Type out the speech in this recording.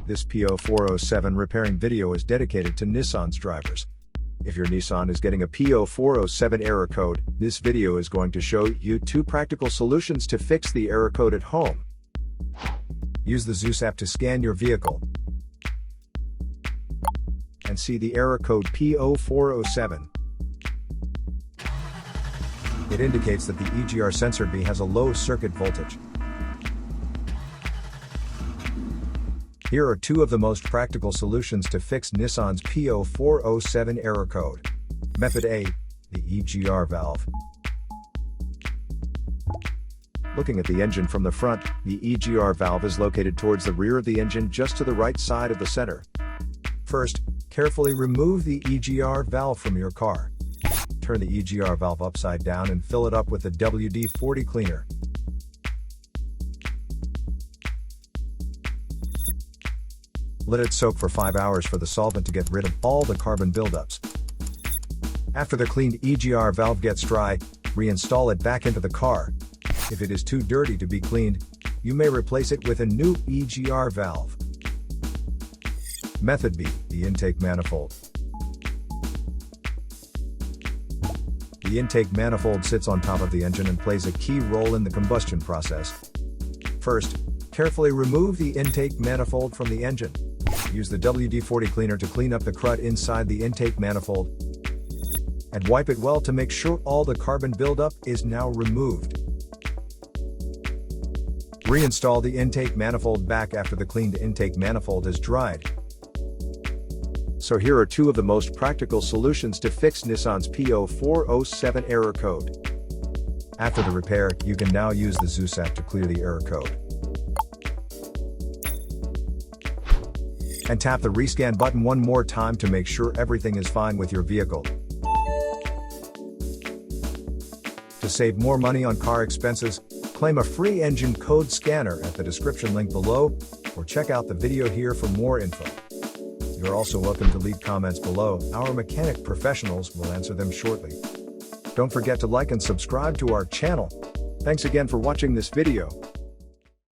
This P0407 repairing video is dedicated to Nissan's drivers. If your Nissan is getting a P0407 error code, this video is going to show you 2 practical solutions to fix the error code at home. Use the Zeus app to scan your vehicle and see the error code P0407. It indicates that the EGR sensor B has a low circuit voltage. Here are 2 of the most practical solutions to fix Nissan's P0407 error code. Method A, the EGR valve. Looking at the engine from the front, the EGR valve is located towards the rear of the engine just to the right side of the center. First, carefully remove the EGR valve from your car. Turn the EGR valve upside down and fill it up with the WD-40 cleaner. Let it soak for 5 hours for the solvent to get rid of all the carbon buildups. After the cleaned EGR valve gets dry, reinstall it back into the car. If it is too dirty to be cleaned, you may replace it with a new EGR valve. Method B, the intake manifold. The intake manifold sits on top of the engine and plays a key role in the combustion process. First, carefully remove the intake manifold from the engine. Use the WD-40 cleaner to clean up the crud inside the intake manifold, and wipe it well to make sure all the carbon buildup is now removed. Reinstall the intake manifold back after the cleaned intake manifold is dried. So here are 2 of the most practical solutions to fix Nissan's P0407 error code. After the repair, you can now use the Zeus app to clear the error code. And tap the rescan button one more time to make sure everything is fine with your vehicle. To save more money on car expenses, claim a free engine code scanner at the description link below, or check out the video here for more info. You're also welcome to leave comments below. Our mechanic professionals will answer them shortly. Don't forget to like and subscribe to our channel. Thanks again for watching this video.